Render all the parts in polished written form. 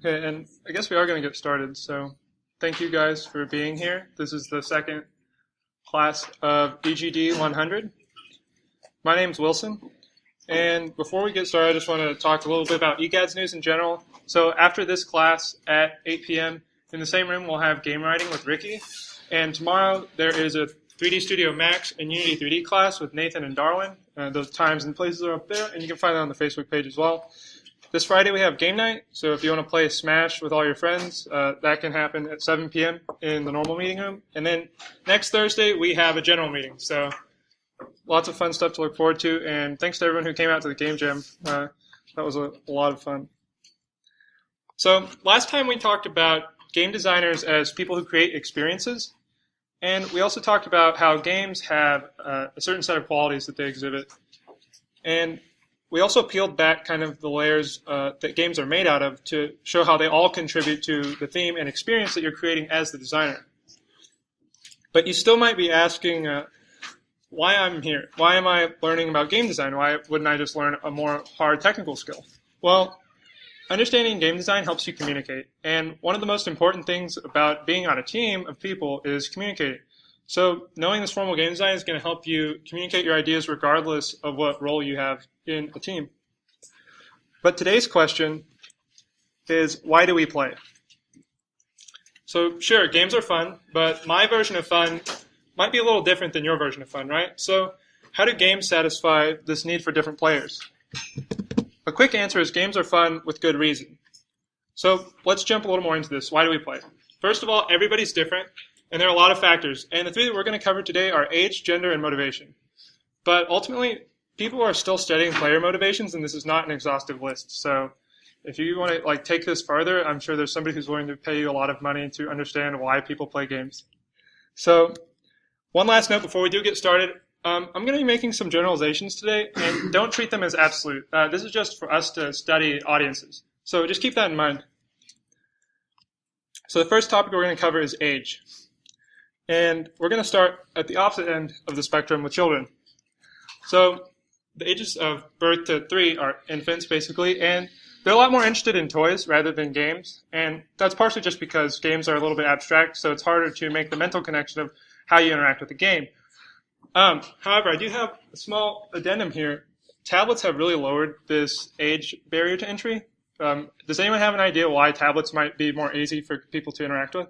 Okay, and I guess we are going to get started. So thank you guys for being here. This is the second class of EGD100. My name's Wilson. And before we get started, I just want to talk a little bit about EGADS news in general. So after this class at 8 p.m., in the same room, we'll have game writing with Ricky. And tomorrow, there is a 3D Studio Max and Unity 3D class with Nathan and Darwin. Those times and places are up there, and you can find that on the Facebook page as well. This Friday we have game night, so if you want to play Smash with all your friends, that can happen at 7 p.m. in the normal meeting room. And then next Thursday we have a general meeting, so lots of fun stuff to look forward to. And thanks to everyone who came out to the game jam. That was a lot of fun. So last time we talked about game designers as people who create experiences, and we also talked about how games have a certain set of qualities that they exhibit. And we also peeled back kind of the layers that games are made out of to show how they all contribute to the theme and experience that you're creating as the designer. But you still might be asking why I'm here. Why am I learning about game design? Why wouldn't I just learn a more hard technical skill? Well, understanding game design helps you communicate. And one of the most important things about being on a team of people is communicating. So knowing this formal game design is going to help you communicate your ideas regardless of what role you have in a team. But today's question is, why do we play? So sure, games are fun, but my version of fun might be a little different than your version of fun, right? So how do games satisfy this need for different players? A quick answer is games are fun with good reason. So let's jump a little more into this. Why do we play? First of all, everybody's different, and there are a lot of factors. And the three that we're going to cover today are age, gender, and motivation. But ultimately, people are still studying player motivations, and this is not an exhaustive list. So if you want to take this further, I'm sure there's somebody who's willing to pay you a lot of money to understand why people play games. So one last note before we do get started. I'm going to be making some generalizations today, and don't treat them as absolute. This is just for us to study audiences. So just keep that in mind. So the first topic we're going to cover is age. And we're going to start at the opposite end of the spectrum with children. So the ages of birth to 3 are infants, basically, and they're a lot more interested in toys rather than games. And that's partially just because games are a little bit abstract, so it's harder to make the mental connection of how you interact with the game. However, I do have a small addendum here. Tablets have really lowered this age barrier to entry. Does anyone have an idea why tablets might be more easy for people to interact with?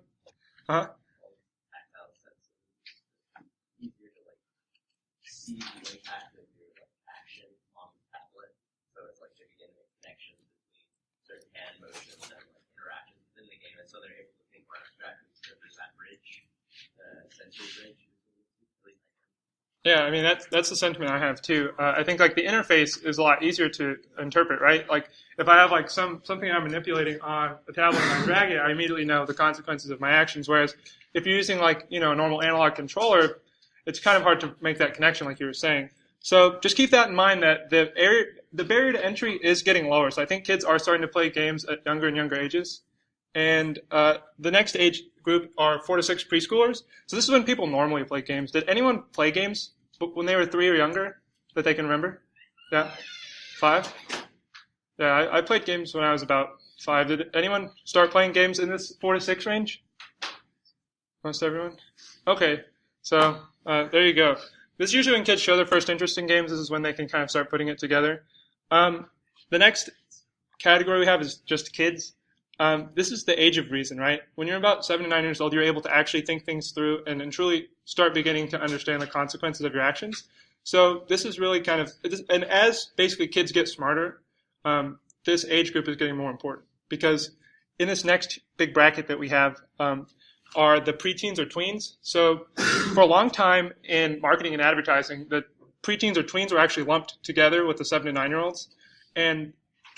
Uh-huh. See the impact of your action on the tablet. So it's like you're getting a connection between certain hand motions and interactions within the game, and so they're able to think more abstractly. So there's that bridge, sensory bridge. Yeah, I mean that's the sentiment I have too. I think the interface is a lot easier to interpret, right? Like if I have something I'm manipulating on a tablet and I drag it, I immediately know the consequences of my actions. Whereas if you're using a normal analog controller, it's kind of hard to make that connection, like you were saying. So just keep that in mind that the barrier to entry is getting lower. So I think kids are starting to play games at younger and younger ages. And the next age group are 4 to 6 preschoolers. So this is when people normally play games. Did anyone play games when they were 3 or younger that they can remember? Yeah? 5? Yeah, I played games when I was about 5. Did anyone start playing games in this 4 to 6 range? Most everyone? Okay, so there you go. This is usually when kids show their first interest in games. This is when they can kind of start putting it together. The next category we have is just kids. This is the age of reason, right? When you're about 7 to 9 years old, you're able to actually think things through and truly start beginning to understand the consequences of your actions. So this is really kind of, and as basically kids get smarter, this age group is getting more important because in this next big bracket that we have are the preteens or tweens. So for a long time in marketing and advertising, the preteens or tweens were actually lumped together with the 7 to 9-year-olds. And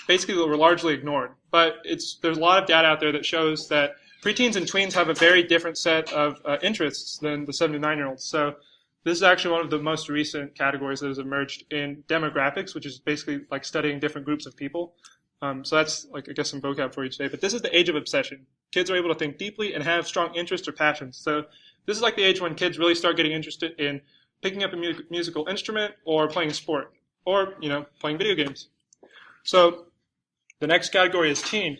basically they were largely ignored. But there's a lot of data out there that shows that preteens and tweens have a very different set of interests than the 7 to 9-year-olds. So this is actually one of the most recent categories that has emerged in demographics, which is basically studying different groups of people. So that's I guess some vocab for you today. But this is the age of obsession. Kids are able to think deeply and have strong interests or passions. So this is the age when kids really start getting interested in picking up a musical instrument or playing a sport or, playing video games. So the next category is teen.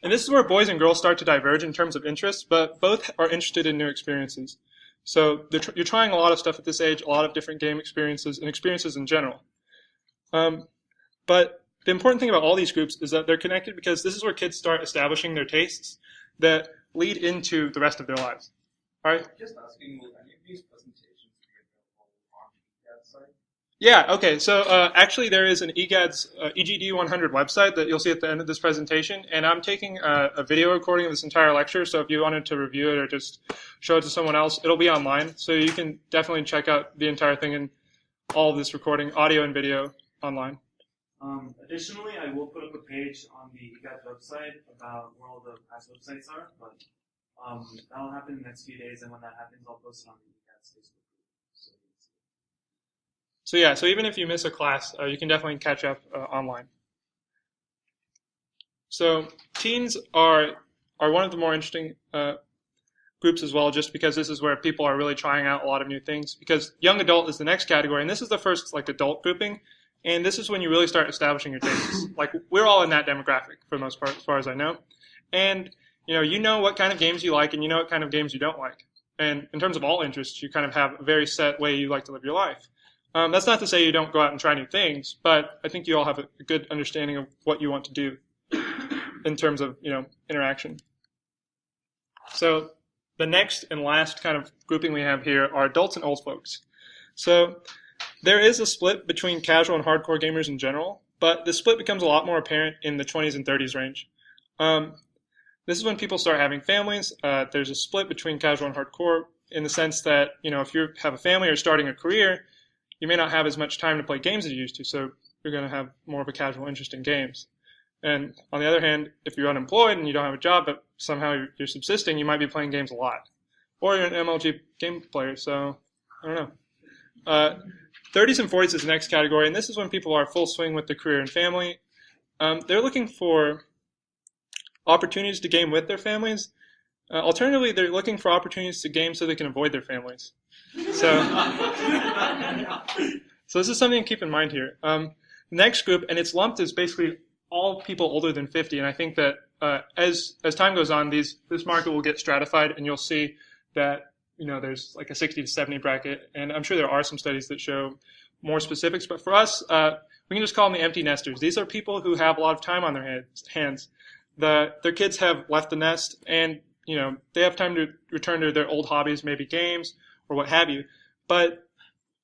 And this is where boys and girls start to diverge in terms of interests, but both are interested in new experiences. So you're trying a lot of stuff at this age, a lot of different game experiences and experiences in general. But the important thing about all these groups is that they're connected because this is where kids start establishing their tastes that lead into the rest of their lives. All right? Just asking, will any of these presentations be available on the website? Yeah, okay. So actually there is an EGAD's EGD100 website that you'll see at the end of this presentation, and I'm taking a video recording of this entire lecture, so if you wanted to review it or just show it to someone else, it'll be online. So you can definitely check out the entire thing and all of this recording, audio and video, online. Additionally, I will put up a page on the EGAD website about where all the past websites are, but that'll happen in the next few days, and when that happens, I'll post it on the EGAD's Facebook group. So yeah, so even if you miss a class, you can definitely catch up online. So teens are one of the more interesting groups as well, just because this is where people are really trying out a lot of new things. Because young adult is the next category, and this is the first like adult grouping. And this is when you really start establishing your tastes. Like, we're all in that demographic for the most part, as far as I know. And, you know what kind of games you like and you know what kind of games you don't like. And in terms of all interests, you kind of have a very set way you like to live your life. That's not to say you don't go out and try new things, but I think you all have a good understanding of what you want to do in terms of, interaction. So the next and last kind of grouping we have here are adults and old folks. So there is a split between casual and hardcore gamers in general, but the split becomes a lot more apparent in the 20s and 30s range. This is when people start having families. There's a split between casual and hardcore in the sense that, if you have a family or starting a career, you may not have as much time to play games as you used to, so you're going to have more of a casual interest in games. And on the other hand, if you're unemployed and you don't have a job, but somehow you're subsisting, you might be playing games a lot. Or you're an MLG game player, so I don't know. 30s and 40s is the next category, and this is when people are full swing with their career and family. They're looking for opportunities to game with their families. Alternatively, they're looking for opportunities to game so they can avoid their families. So this is something to keep in mind here. The next group, and it's lumped as basically all people older than 50, and I think that as time goes on, this market will get stratified, and you'll see that there's like a 60 to 70 bracket, and I'm sure there are some studies that show more specifics, but for us, we can just call them the empty nesters. These are people who have a lot of time on their hands. Their kids have left the nest, and they have time to return to their old hobbies, maybe games or what have you. But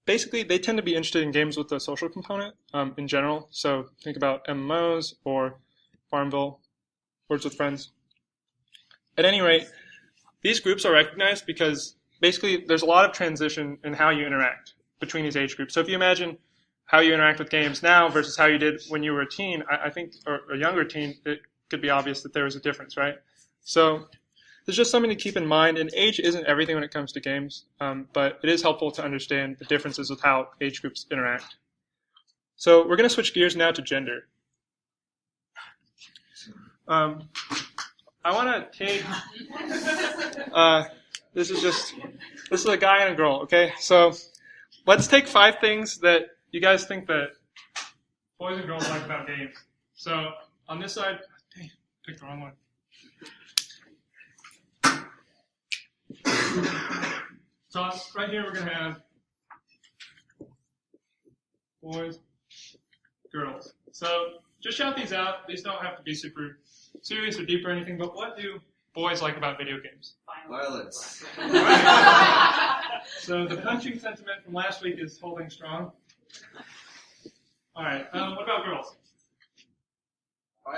basically, they tend to be interested in games with a social component in general. So think about MMOs or Farmville, Words with Friends. At any rate, these groups are recognized because basically there's a lot of transition in how you interact between these age groups. So if you imagine how you interact with games now versus how you did when you were a teen, I think, or a younger teen, it could be obvious that there is a difference, right? So there's just something to keep in mind, and age isn't everything when it comes to games, but it is helpful to understand the differences with how age groups interact. So we're going to switch gears now to gender. I want to take, this is a guy and a girl, okay? So let's take 5 things that you guys think that boys and girls like about games. So on this side, dang, picked the wrong one. So right here we're going to have boys, girls. So just shout these out. These don't have to be super serious or deep or anything, but what do boys like about video games? Violence. So the punching sentiment from last week is holding strong. All right. What about girls?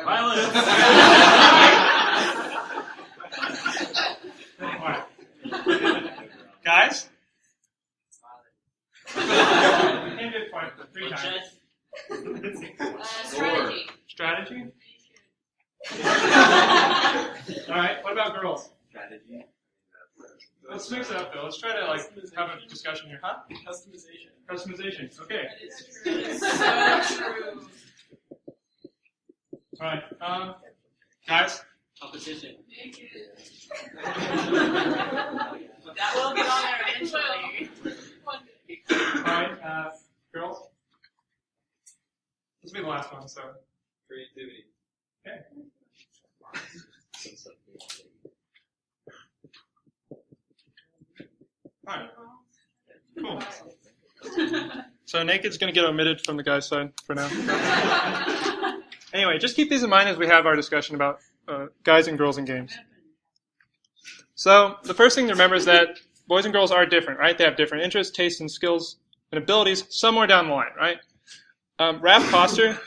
Violence. All right. Guys? You can't do it quite 3 times. Strategy. Strategy? All right. What about girls? Strategy. Let's mix it up though. Let's try to have a discussion here, huh? Customization. Customization. Okay. It's so true. All right. Guys? Competition. That will get on there eventually. All right. Girls? This will be the last one, so. Creativity. Okay. So naked's going to get omitted from the guy's side for now. Anyway, just keep these in mind as we have our discussion about guys and girls in games. So the first thing to remember is that boys and girls are different, right? They have different interests, tastes, and skills and abilities somewhere down the line, right? Raph Koster,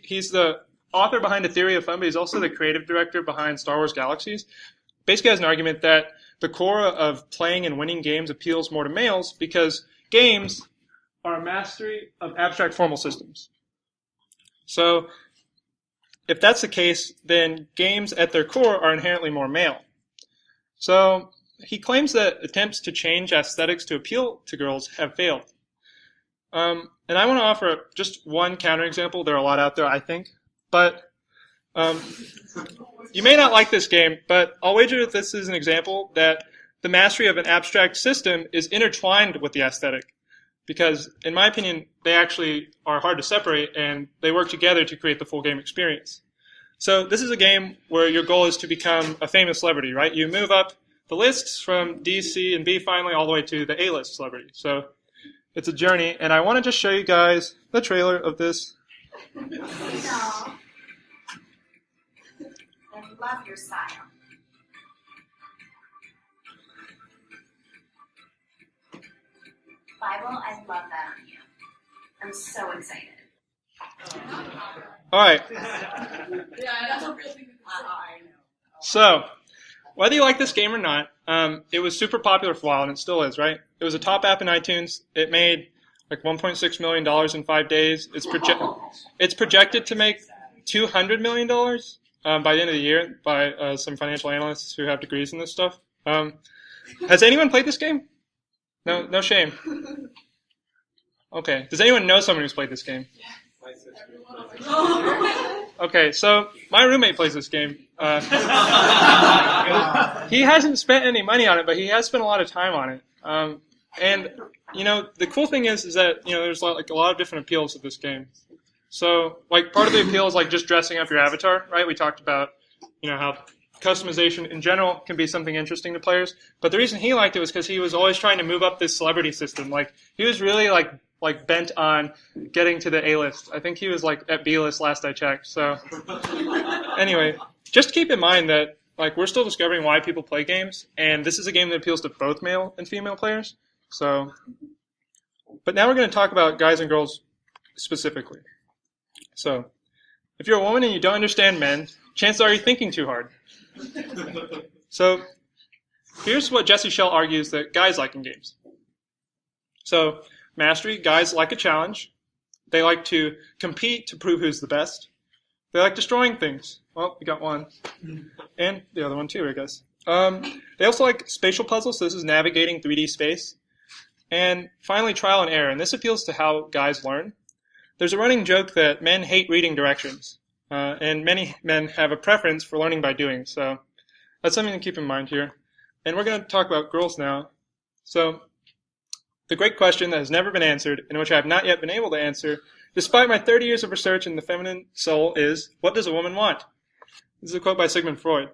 he's the author behind A Theory of Fun, but he's also the creative director behind Star Wars Galaxies, basically has an argument that the core of playing and winning games appeals more to males because games are a mastery of abstract formal systems. So if that's the case, then games at their core are inherently more male. So he claims that attempts to change aesthetics to appeal to girls have failed. And I want to offer just one counterexample. There are a lot out there, I think. But you may not like this game, but I'll wager that this is an example that the mastery of an abstract system is intertwined with the aesthetic. Because, in my opinion, they actually are hard to separate, and they work together to create the full game experience. So this is a game where your goal is to become a famous celebrity, right? You move up the lists from D, C, and B finally all the way to the A-list celebrity. So it's a journey, and I want to just show you guys the trailer of this. I love your style. Bible, I love that on you. I'm so excited. All right. Yeah, that's a real thing. I know. So, whether you like this game or not, it was super popular for a while, and it still is, right? It was a top app in iTunes. It made like $1.6 million in 5 days. It's projected to make $200 million by the end of the year by some financial analysts who have degrees in this stuff. Has anyone played this game? No shame. Okay. Does anyone know someone who's played this game? Okay, so my roommate plays this game. He hasn't spent any money on it, but he has spent a lot of time on it. And the cool thing is that there's a lot of different appeals to this game. So part of the appeal is just dressing up your avatar, right? We talked about how customization in general can be something interesting to players. But the reason he liked it was because he was always trying to move up this celebrity system. He was really bent on getting to the A-list. I think he was at B-list last I checked. So anyway, just keep in mind that we're still discovering why people play games, and this is a game that appeals to both male and female players. So, but now we're going to talk about guys and girls specifically. So, if you're a woman and you don't understand men, chances are you're thinking too hard. So, here's what Jesse Schell argues that guys like in games. So, mastery, guys like a challenge. They like to compete to prove who's the best. They like destroying things. Well, we got one. And the other one too, I guess. They also like spatial puzzles, so this is navigating 3D space. And finally, trial and error, and this appeals to how guys learn. There's a running joke that men hate reading directions, and many men have a preference for learning by doing, so that's something to keep in mind here. And we're going to talk about girls now. So, the great question that has never been answered, and which I have not yet been able to answer, despite my 30 years of research in the feminine soul, is, what does a woman want? This is a quote by Sigmund Freud.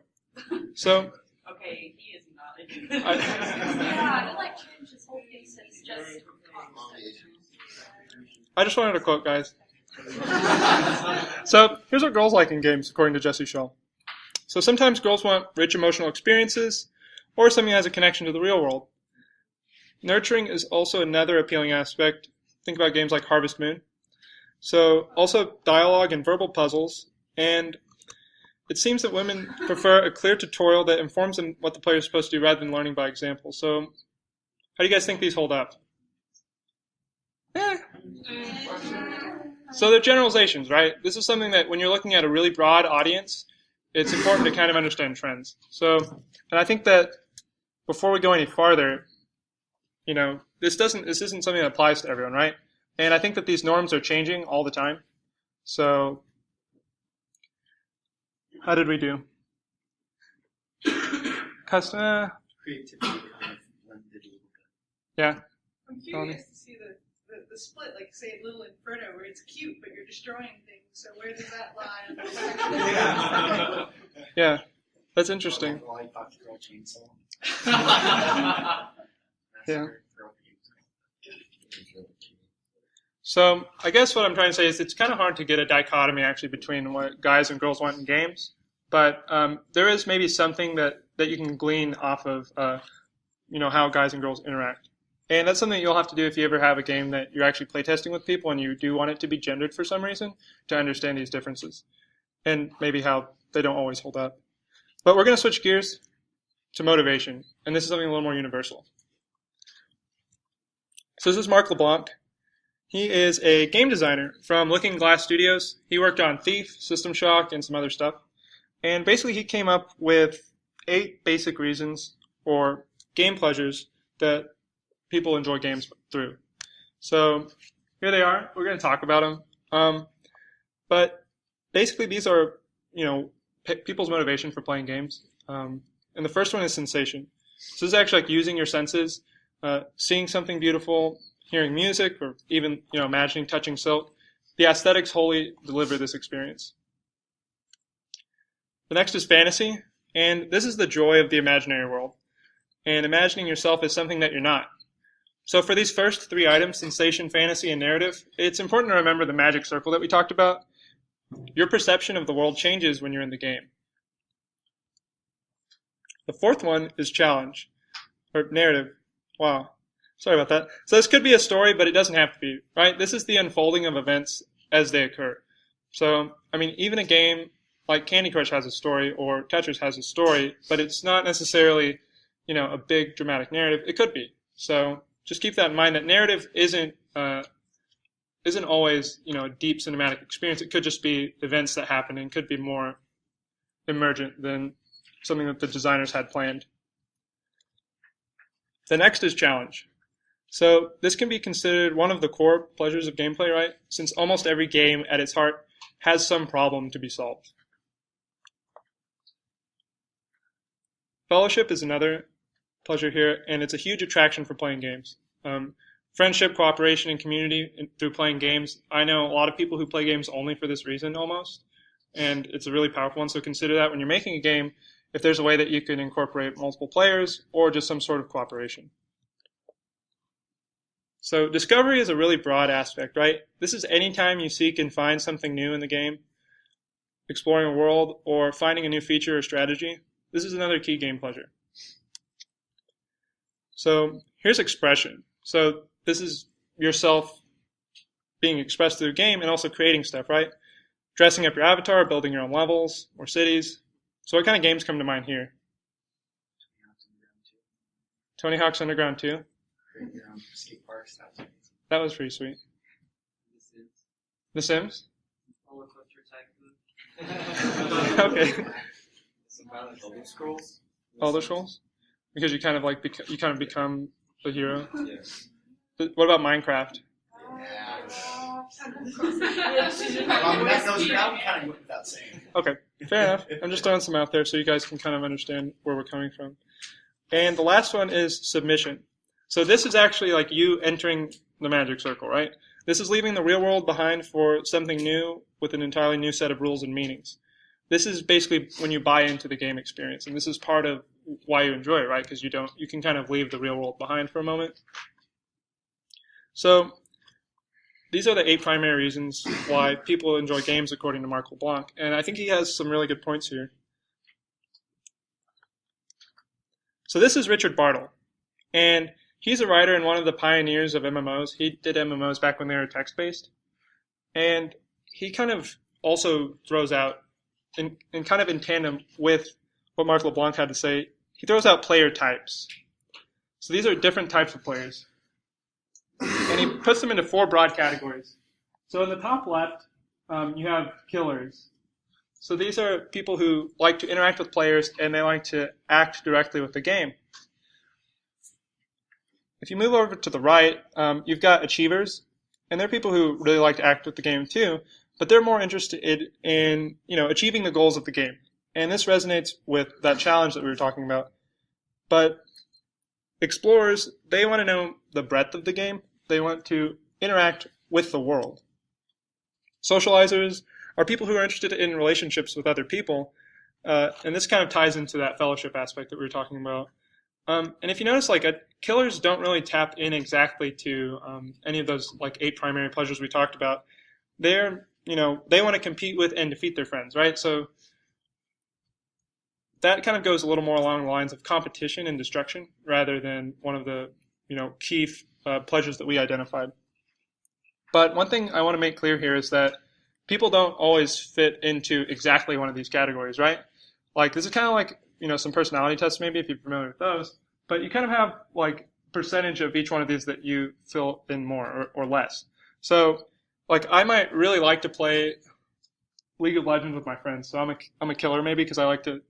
So, Okay, he is not. Yeah, I like change his whole piece. It's just I just wanted a quote, guys. So, here's what girls like in games, according to Jesse Schell. So, sometimes girls want rich emotional experiences, or something that has a connection to the real world. Nurturing is also another appealing aspect. Think about games like Harvest Moon. So, also dialogue and verbal puzzles, and it seems that women prefer a clear tutorial that informs them what the player is supposed to do rather than learning by example. So, how do you guys think these hold up? So they're generalizations, right? This is something that when you're looking at a really broad audience, it's important to kind of understand trends. So, and I think that before we go any farther, this isn't something that applies to everyone, right? And I think that these norms are changing all the time. So, how did we do? Custom. Creativity. Yeah. I'm curious to see the split, like say Little Inferno, where it's cute, but you're destroying things. So where does that lie? Yeah, that's interesting. Yeah. So I guess what I'm trying to say is it's kind of hard to get a dichotomy actually between what guys and girls want in games, but there is maybe something that you can glean off of how guys and girls interact. And that's something you'll have to do if you ever have a game that you're actually playtesting with people and you do want it to be gendered for some reason to understand these differences and maybe how they don't always hold up. But we're going to switch gears to motivation, and this is something a little more universal. So this is Marc LeBlanc. He is a game designer from Looking Glass Studios. He worked on Thief, System Shock, and some other stuff. And basically he came up with 8 basic reasons or game pleasures that people enjoy games through. So here they are. We're going to talk about them. But basically these are, people's motivation for playing games. And the first one is sensation. So this is actually like using your senses, seeing something beautiful, hearing music, or even imagining touching silk. The aesthetics wholly deliver this experience. The next is fantasy, and this is the joy of the imaginary world, and imagining yourself as something that you're not. So for these first 3 items, sensation, fantasy, and narrative, it's important to remember the magic circle that we talked about. Your perception of the world changes when you're in the game. The fourth one is challenge, or narrative. Wow. Sorry about that. So this could be a story, but it doesn't have to be, right? This is the unfolding of events as they occur. So, even a game like Candy Crush has a story or Tetris has a story, but it's not necessarily, a big dramatic narrative. It could be. So just keep that in mind that narrative isn't always, a deep cinematic experience. It could just be events that happen and could be more emergent than something that the designers had planned. The next is challenge. So this can be considered one of the core pleasures of gameplay, right? Since almost every game at its heart has some problem to be solved. Fellowship is another pleasure here, and it's a huge attraction for playing games. Friendship, cooperation, and community through playing games. I know a lot of people who play games only for this reason almost, and it's a really powerful one, so consider that when you're making a game, if there's a way that you can incorporate multiple players or just some sort of cooperation. So discovery is a really broad aspect, right? This is any time you seek and find something new in the game, exploring a world, or finding a new feature or strategy. This is another key game pleasure. So here's expression. So this is yourself being expressed through the game and also creating stuff, right? Dressing up your avatar, building your own levels or cities. So what kind of games come to mind here? Tony Hawk's Underground 2? Skate park stuff. That was pretty sweet. The Sims? Roller coaster tycoon. Okay. Some kind of Elder Scrolls. Elder Scrolls? Because you kind of become the hero. Yes. What about Minecraft? That would kind of go without saying. Okay, fair enough. I'm just throwing some out there so you guys can kind of understand where we're coming from. And the last one is submission. So this is actually like you entering the magic circle, right? This is leaving the real world behind for something new with an entirely new set of rules and meanings. This is basically when you buy into the game experience, and this is part of why you enjoy it, right? Because you can kind of leave the real world behind for a moment. So these are the 8 primary reasons why people enjoy games according to Marc LeBlanc, and I think he has some really good points here. So this is Richard Bartle, and he's a writer and one of the pioneers of MMOs. He did MMOs back when they were text-based, and he kind of also throws out, in kind of in tandem with what Marc LeBlanc had to say, he throws out player types. So these are different types of players. And he puts them into 4 broad categories. So in the top left, you have killers. So these are people who like to interact with players and they like to act directly with the game. If you move over to the right, you've got achievers. And they're people who really like to act with the game too, but they're more interested in achieving the goals of the game. And this resonates with that challenge that we were talking about. But explorers, they want to know the breadth of the game. They want to interact with the world. Socializers are people who are interested in relationships with other people. And this kind of ties into that fellowship aspect that we were talking about. And if you notice, like killers don't really tap in exactly to any of those like 8 primary pleasures we talked about. They're, they want to compete with and defeat their friends, right? So that kind of goes a little more along the lines of competition and destruction rather than one of the, key pleasures that we identified. But one thing I want to make clear here is that people don't always fit into exactly one of these categories, right? Like this is kind of like, some personality tests maybe if you're familiar with those, but you kind of have like percentage of each one of these that you fill in more or less. So like I might really like to play League of Legends with my friends. So I'm a killer maybe because I like to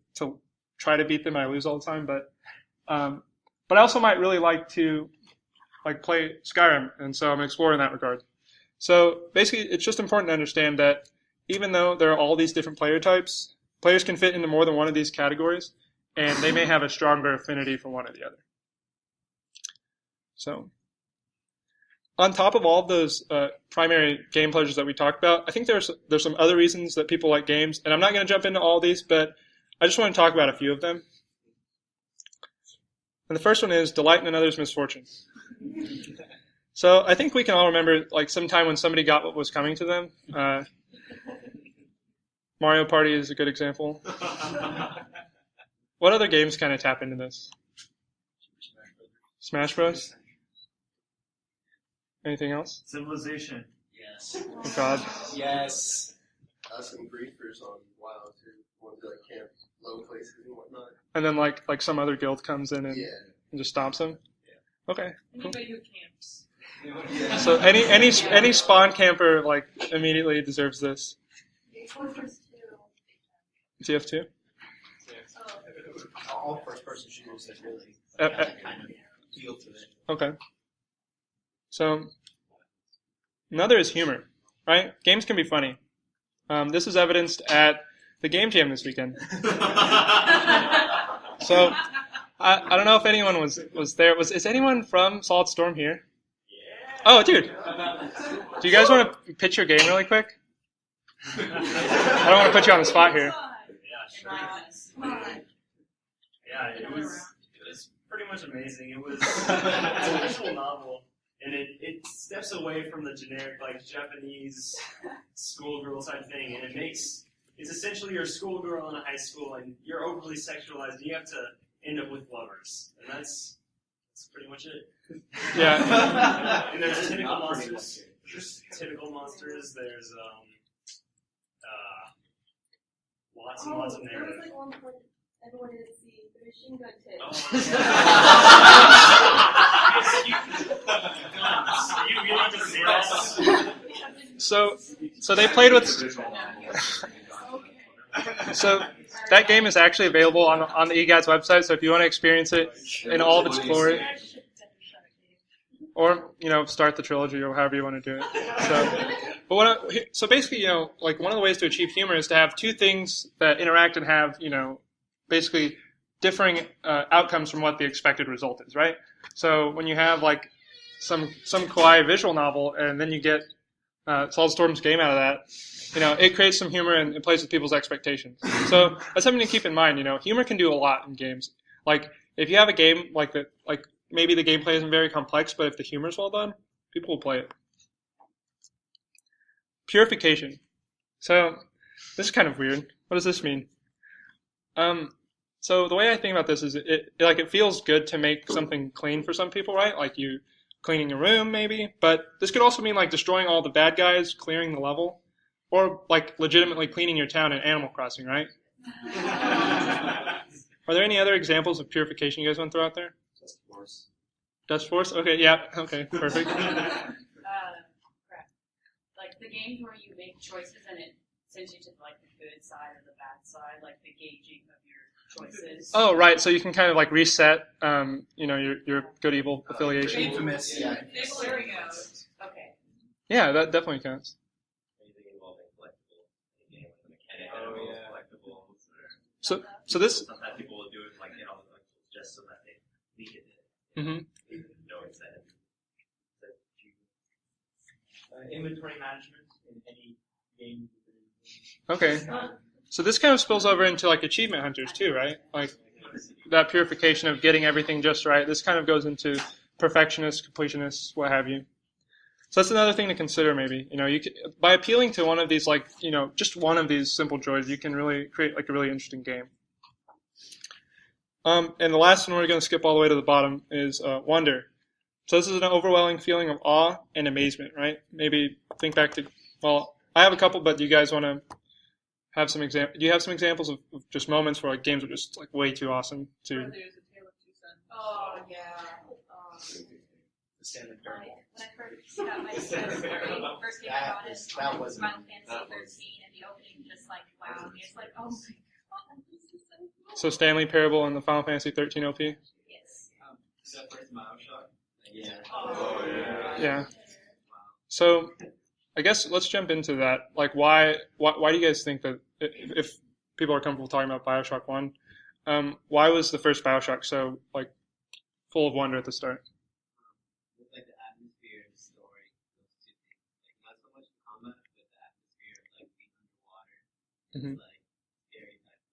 try to beat them. I lose all the time, but I also might really like to like play Skyrim, and so I'm exploring that regard. So basically, it's just important to understand that even though there are all these different player types, players can fit into more than one of these categories, and they may have a stronger affinity for one or the other. So on top of all of those primary game pleasures that we talked about, I think there's some other reasons that people like games, and I'm not going to jump into all these, but I just want to talk about a few of them. And the first one is delight in another's misfortune. So I think we can all remember like some time when somebody got what was coming to them. Mario Party is a good example. What other games kind of tap into this? Smash Bros. Anything else? Civilization. Yes. Oh God. Yes. Some griefers on WoW too. Want to like camp low places and whatnot. And then like some other guild comes in and just stomps them. Yeah. Okay. Cool. Anybody who camps. Yeah. So any spawn camper like immediately deserves this. TF2. All first-person shooters that really kind of feel to it. Okay. So another is humor, right? Games can be funny. This is evidenced at the game jam this weekend. So I don't know if anyone was there. Is anyone from Solid Storm here? Yeah. Oh, dude. Do you guys want to pitch your game really quick? I don't want to put you on the spot here. Yeah, sure. Yeah, it was pretty much amazing. It was it's a visual novel, and it steps away from the generic like Japanese schoolgirl type thing, and it's essentially you're a schoolgirl in a high school, and you're overly sexualized, and you have to end up with lovers, and that's pretty much it. Yeah. And there's typical monsters. There's typical monsters. There's lots and lots of There was narrative. like one point everyone didn't see the machine gun tip. You need to see this. So they played with. So that game is actually available on the EGAD's website. So if you want to experience it in all of its glory, or start the trilogy or however you want to do it. So basically, like one of the ways to achieve humor is to have two things that interact and have basically differing outcomes from what the expected result is, right? So when you have like some kawaii visual novel and then you get Solid Storm's game out of that, it creates some humor and it plays with people's expectations. So that's something to keep in mind. Humor can do a lot in games. Like if you have a game like that, like maybe the gameplay isn't very complex, but if the humor is well done, people will play it. Purification. So this is kind of weird. What does this mean? So the way I think about this is it feels good to make something clean for some people, right? Like you cleaning a room maybe, but this could also mean like destroying all the bad guys, clearing the level, or like legitimately cleaning your town in Animal Crossing, right? Are there any other examples of purification you guys want to throw out there? Dust Force. Dust Force? Okay, yeah, okay, perfect. Crap. Like the games where you make choices and it sends you to like the good side or the bad side, like the gauging of your choices. Oh, right, so you can kind of like reset, your good evil affiliation. Infamous. Yeah. There we go. Okay. Yeah, that definitely counts. Anything involving collectible. Any game with a mechanic collectibles. So this. Sometimes people will do it like all the collectibles just so that they leak it. Mhm. No incentive. Inventory management in any game. Okay. So this kind of spills over into like achievement hunters too, right? Like that purification of getting everything just right. This kind of goes into perfectionists, completionists, what have you. So that's another thing to consider. Maybe you can, by appealing to one of these, like just one of these simple joys, you can really create like a really interesting game. And the last one we're going to skip all the way to the bottom is wonder. So this is an overwhelming feeling of awe and amazement, right? Maybe think back to, well, I have a couple, but do you guys want to have some do you have some examples of just moments where like games are just like way too awesome to? There's a Tale of Two Sons. Oh yeah. The Stanley When Parable. I first got my first game I got it That was Final Fantasy 13, and the opening just like wowed me. It's like, oh my god, this is so cool. So Stanley Parable and the Final Fantasy 13 OP. Yes. Is that first Bioshock? Yeah. Oh, Yeah. So I guess let's jump into that. Like, why do you guys think that if people are comfortable talking about Bioshock 1, why was the first Bioshock so like full of wonder at the start? With like the atmosphere and the story, those two things. Like not so much the combat, but the atmosphere of like being underwater. Mhm. It's like scary type of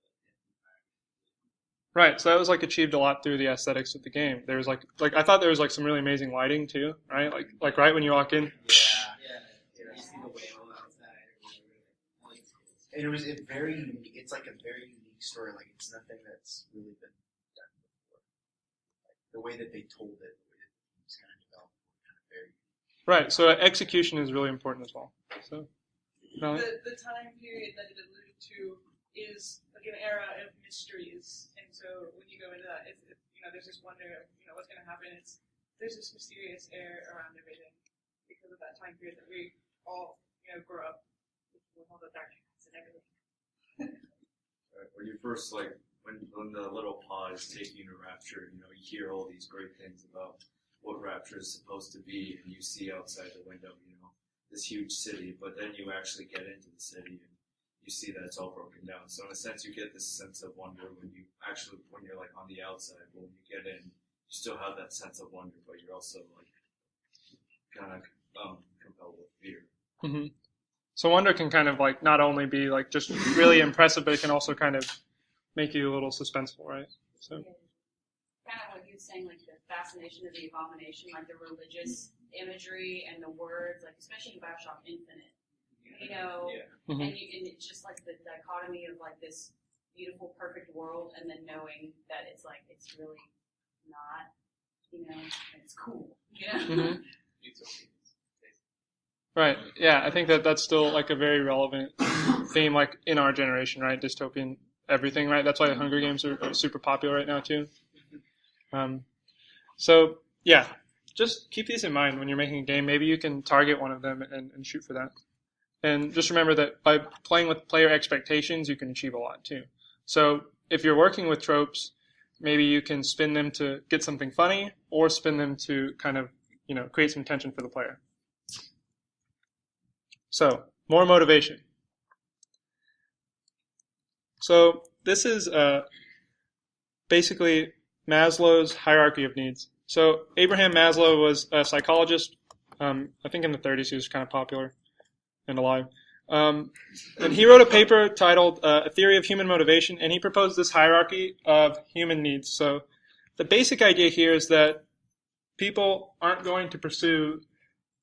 environment. Right. So that was like achieved a lot through the aesthetics of the game. There was like I thought there was like some really amazing lighting too, right? Like right when you walk in. Yeah. You see the whale outside or whatever. Like, And it was a very unique. It's like a very unique story. Like it's nothing that's really been done before. Like the way that they told it, the way that it was kind of developed, was kind of very. Right. So execution is really important as well. So. Melanie? The time period that it alluded to is like an era of mysteries, and so when you go into that, there's this wonder of what's going to happen. There's this mysterious air around everything because of that time period that we all grow up with all the darkness and everything. Right, when you first when the little pod is taking you to Rapture, you hear all these great things about what Rapture is supposed to be, and you see outside the window, this huge city, but then you actually get into the city and you see that it's all broken down. So in a sense, you get this sense of wonder when you're like on the outside, but when you get in, you still have that sense of wonder, but you're also like kind of compelled with fear. Mm-hmm. So wonder can kind of like not only be like just really impressive, but it can also kind of make you a little suspenseful, right? So. Kind of what he was saying, like the fascination of the abomination, like the religious imagery and the words, like especially in Bioshock Infinite, Mm-hmm. and it's just like the dichotomy of like this beautiful, perfect world, and then knowing that it's like it's really not, and it's cool, Mm-hmm. Right. Yeah, I think that's still like a very relevant theme, like in our generation, right? Dystopian everything, right? That's why the Hunger Games are super popular right now too. So yeah, just keep these in mind when you're making a game. Maybe you can target one of them and shoot for that. And just remember that by playing with player expectations, you can achieve a lot too. So if you're working with tropes, maybe you can spin them to get something funny, or spin them to kind of create some tension for the player. So, more motivation. So, this is basically Maslow's hierarchy of needs. So, Abraham Maslow was a psychologist. I think in the 30s he was kind of popular and alive. And he wrote a paper titled A Theory of Human Motivation, and he proposed this hierarchy of human needs. So, the basic idea here is that people aren't going to pursue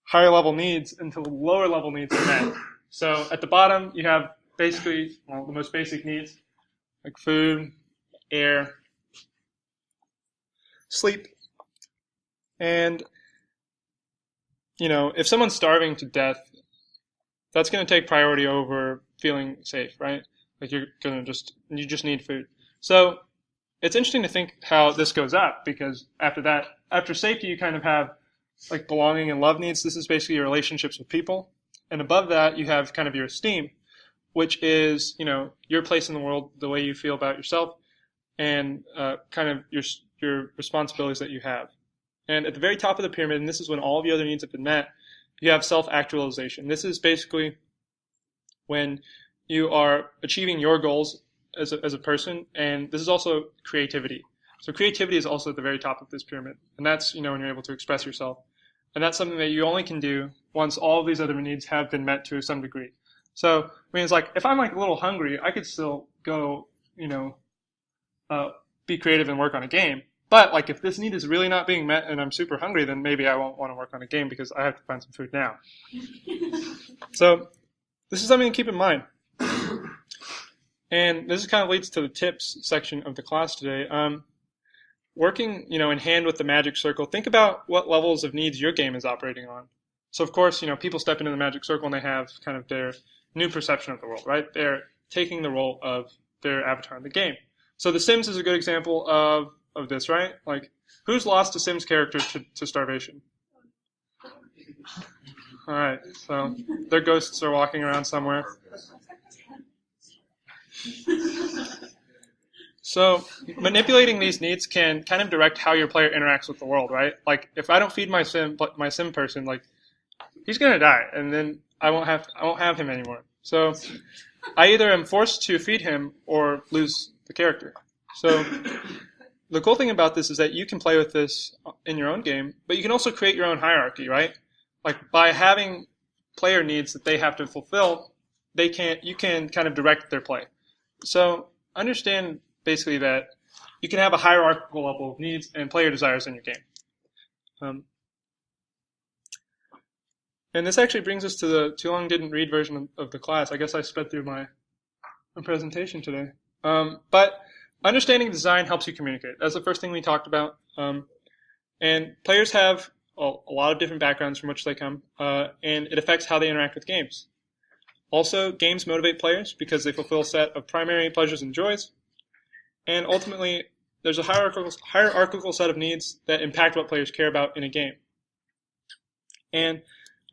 higher level needs until the lower level needs are met. So at the bottom, you have basically the most basic needs, like food, air, sleep. And, if someone's starving to death, that's going to take priority over feeling safe, right? Like you just need food. So it's interesting to think how this goes up, because after safety, you kind of have like belonging and love needs. This is basically your relationships with people. And above that, you have kind of your esteem, which is, your place in the world, the way you feel about yourself, and kind of your responsibilities that you have. And at the very top of the pyramid, and this is when all of the other needs have been met, you have self-actualization. This is basically when you are achieving your goals as a person, and this is also creativity. So creativity is also at the very top of this pyramid, and that's when you're able to express yourself. And that's something that you only can do once all of these other needs have been met to some degree. So, it's like, if I'm like a little hungry, I could still go, be creative and work on a game. But like if this need is really not being met and I'm super hungry, then maybe I won't want to work on a game because I have to find some food now. So this is something to keep in mind. And this kind of leads to the tips section of the class today. Working, in hand with the magic circle, think about what levels of needs your game is operating on. So of course, people step into the magic circle and they have kind of their new perception of the world, right? They're taking the role of their avatar in the game. So The Sims is a good example of this, right? Like, who's lost a Sims character to starvation? All right, so their ghosts are walking around somewhere. So manipulating these needs can kind of direct how your player interacts with the world, right? Like, if I don't feed my sim person, like, he's gonna die, and then I won't have him anymore. So I either am forced to feed him or lose the character. So the cool thing about this is that you can play with this in your own game, but you can also create your own hierarchy, right? Like by having player needs that they have to fulfill, you can kind of direct their play. So understand basically that you can have a hierarchical level of needs and player desires in your game. And this actually brings us to the too long didn't read version of the class. I guess I sped through my presentation today. But understanding design helps you communicate. That's the first thing we talked about. And players have a lot of different backgrounds from which they come, and it affects how they interact with games. Also, games motivate players because they fulfill a set of primary pleasures and joys. And ultimately, there's a hierarchical set of needs that impact what players care about in a game. And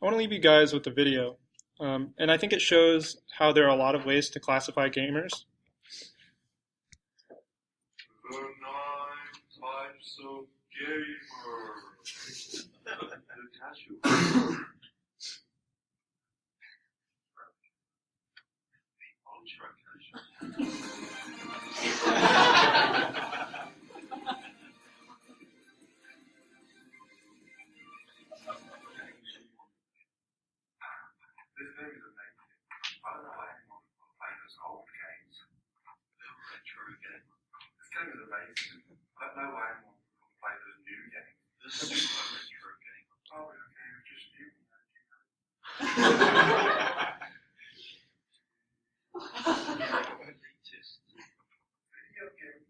I want to leave you guys with a video. And I think it shows how there are a lot of ways to classify gamers. The 9 types of gamers. The casual. The ultra casual. This game is amazing. I don't know why anyone would play those old games. They're retro games. This game is amazing. I don't know why anyone would play those new games. The super retro game. Oh, okay, it's just new. Elitist. Video games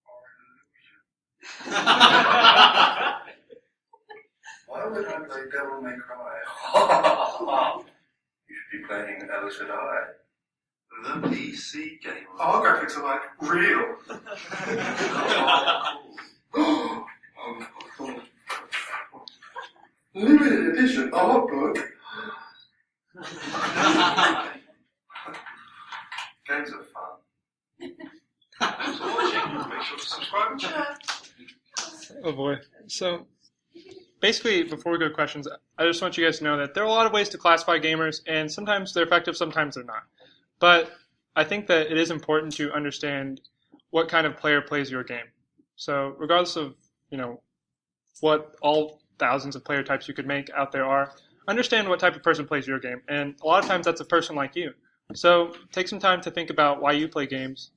are an illusion. Why would I play Devil May Cry? You should be playing Alice and I. The PC game. Our graphics are like real. Limited edition art book. Games are fun. Thanks for watching. Make sure to subscribe and share. Oh boy. So basically, before we go to questions, I just want you guys to know that there are a lot of ways to classify gamers, and sometimes they're effective, sometimes they're not. But I think that it is important to understand what kind of player plays your game. So regardless of, what all thousands of player types you could make out there are, understand what type of person plays your game. And a lot of times that's a person like you. So take some time to think about why you play games,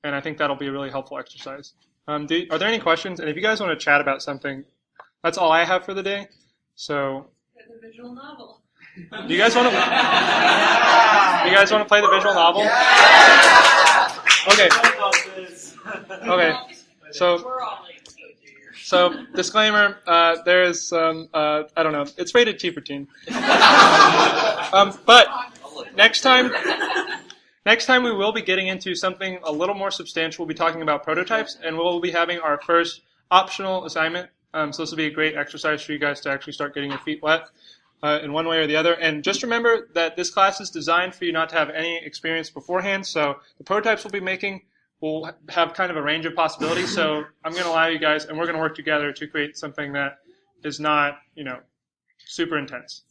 and I think that'll be a really helpful exercise. Are there any questions? And if you guys want to chat about something, that's all I have for the day. So, The visual novel. do you guys want to? You guys want to play the visual novel? Okay. Okay. So disclaimer. There is some. I don't know. It's rated T for teen. But next time we will be getting into something a little more substantial. We'll be talking about prototypes, and we'll be having our first optional assignment. So this will be a great exercise for you guys to actually start getting your feet wet in one way or the other. And just remember that this class is designed for you not to have any experience beforehand. So the prototypes we'll be making will have kind of a range of possibilities. So I'm going to allow you guys, and we're going to work together to create something that is not, super intense.